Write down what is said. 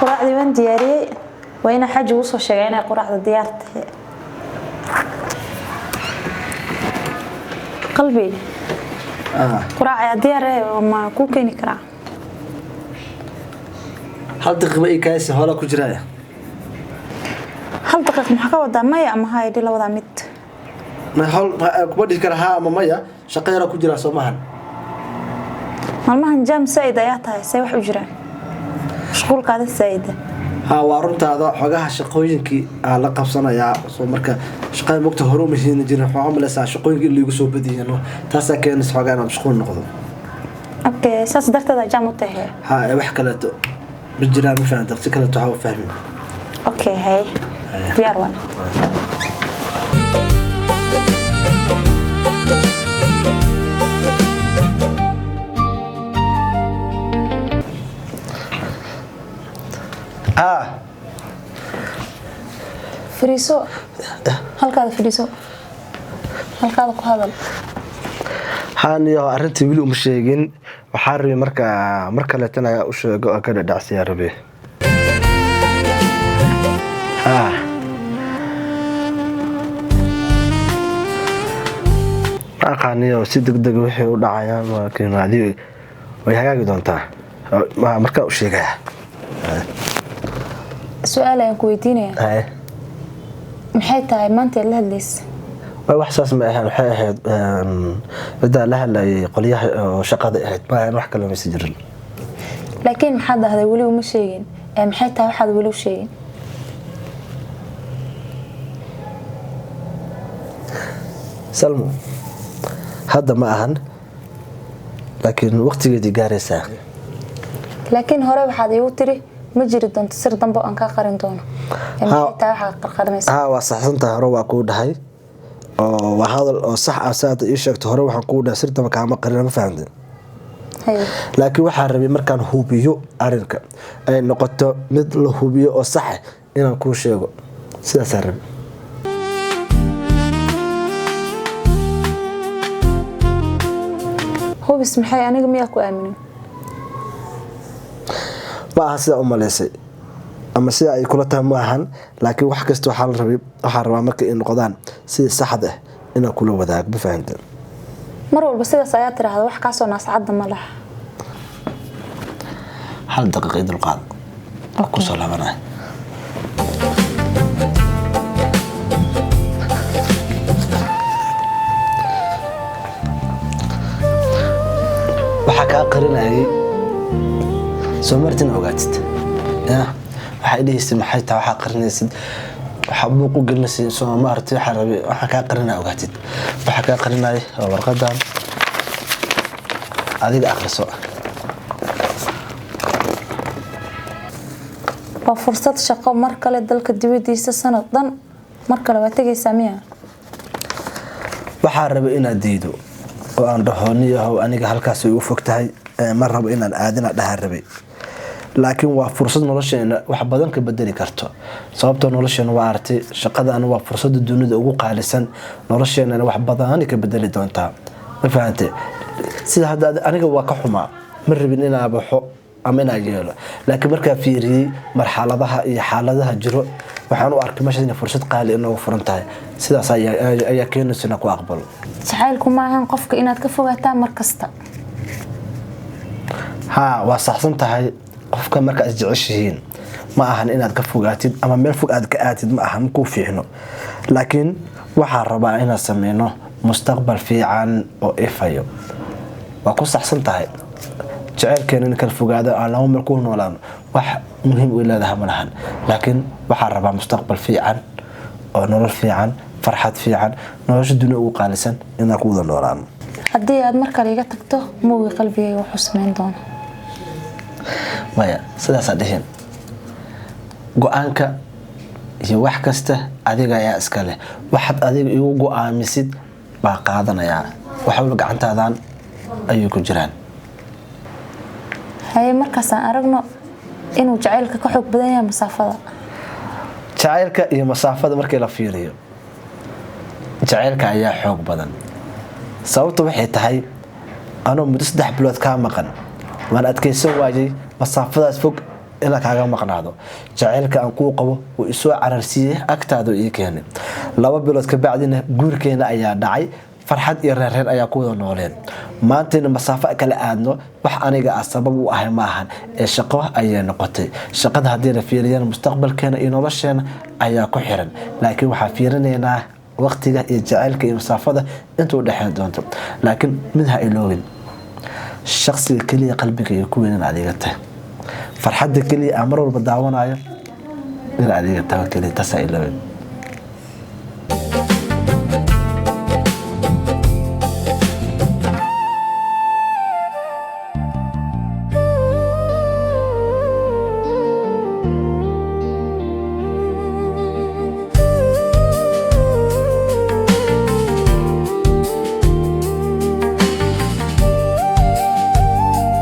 قراعدي وين دياري وين حاجة وصل شغالة قراعدي ديارتي قلبي قراعة دياري وما كوكيني كراع هل دقيقة إيه كايسة هلا كجراية هل دقيقة محكا ودا مايا أما هاي دي لودا ميت ما هل كبدي كرها أما مايا شقيرة كجرا سماهن مالمهن جام سايدة ياتها ساي wax u jiraan mashquulka aad saayida ها وارنتاada xogaha shaqooyinkii aan la qabsanayaa soo marka shaqada waqti hore uma siin jirin waxa aan maleysaa shaqooyinkii lagu soo badiyeen taas keenay xogaa aan mashquul noqdo okay saas dartada jaam u tahay ها wax kale to bijiraan ma fahanto si kale to fahmi okay hay diyaar waan فريسو halkaada fadhiiso halkaada ku hadal haaniyo arintii wili uma sheegin waxa rabay marka la tanaya u sheego ka dhacsiya rabay aqaaniyo si degdeg wixii u dhacayaan waa keenaadii way hagaagi doontaa marka u sheegaya su'aal aan ku weydiinaya maxay tahay maanta la hadlays way wax saas ma ahaan waxay ahayd bada la hadlay qoliyaha shaqada ahayd baan wax kale ma jirin laakiin maxaa dhahday wali uma sheegin maxay tahay waxaad wali u sheegin salmo hadda ma ahan laakiin waqtigeedii gaaraysaa laakiin hore waxaad igu tiri ma jiri doonto sir dambe aan ka qarin doono maxay tahay waxa qarqarmaysaa waa saxsantahay hore waa ku dhahay oo waa hadal oo sax ah saad ii sheegto hore waxaan ku dhahay sir dambe kaama qarin ma fahamtay laakiin waxa rabay markaan hubiyo arinka ay noqoto mid la hubiyo oo sax ah inaan ku sheego sidaas rabay hubis maxay aniga miyaa ku aaminin waa sida u maleysay ama sida ay kula tahay ma ahan laakiin wax kasta waxa rabaa marka in noqdaan si sax ah in kula wadaag ma fahanteen mar walba sidaas ayaa tiraahdo wax ka soo naascad ma laha hal daqiiqo dulqaad ku soo laabanay waxa ka qarinay سومرتين أوقاتت waxay dhigeysid maxay tahay waxa qarnaysid waxa buuq u gelinaysid Soomaartii xarabi waxa ka qarnaa ogaatid waxa ka qarnay warqadan adiga akhriso waa fursad shaqo mar kale dalka dibadiisa sanadan mar kale waa tagaysaa miya waxa rabay inaad diido oo aan dhahooniyo aniga halkaas ugu fogtahay ma rabo inaan aadina dhaharabay laakiin waa fursad nolosheena wax badan ka bedeli karto sababtoo nolosheena waa artay shaqada waa fursad dunida ugu qaalisan nolosheena wax badan ka bedeli doonta ma fahamtay sida hadda aniga waa ka xumaa ma rabin inaan baxo ama inaan yeelo laakiin marka fiiriyay marxaladaha iyo xaaladaha jiro waxaan u arkay meesha in fursad qaali inoo furan tahay sidaas ayaa keenaysa ku aqbalo jacaylku ma ahan qofka inaad ka fogaataa mar kasta waa saxsan tahay qofka marka aad jeceshihiin ma ahan inaad ka fogaatid ama meel fog aad ka aatid ma ahan ku fiicno laakiin waxa rabaa inaad sameeyno mustaqbal fiican oo ifayo waa ku saxsan tahay jacaylkeena in kala fogaado aan laba meel ku noolaan wax muhiim u leedahay ma lahan laakiin waxa rabaa mustaqbal fiican oo nolol fiican farxad fiican nolosha dunia ugu qaalisan inaan ku wada noolaan haddii aad marka iga tagto ma uu qalbigayga wuxuu sameyn doonaa maya sidaas dhaheen go'aanka iyo wax kasta adiga ayaa iska leh waxaad adiga igu go'aamisid baa qaadanayaa waxa uu gacantaadan ayuu ku jiraan haye markaas aan aragno inuu jacaylka ka xoog badan yahay masaafada jacaylka iyo masaafada markii la fiiriyo jacaylka ayaa xoog badan sababtu waxay tahay anoo muddo 3 bilood ka maqan waan adkaysan waayay masaafadaas fog ila kaaga maqnaado jacaylka aan ku qabo oo isoo cararsiiyay agtaadu ii keenay 2 bilood ka bacdina guurkeena ayaa dhacay farxad iyo reer ayaa ku wada nooleen maanta masaafo kala aadno wax aniga sabab u ahay ma ahan ee shaqo ayay noqotay shaqada hadii la fiiriyaan mustaqbalkeena iyo nolosheena ayaa ku xiran laakiin waxa fiirinaynaa waqtiga iyo jacaylka iyo masaafada intuu dhaxay doonto laakiin mid ha iloobin shakhsiga kaliya qalbiga iyo ku weyn adiga tahay farxadda kaliya amar walba daawanayo in adiga tahay kaliya taas iloobin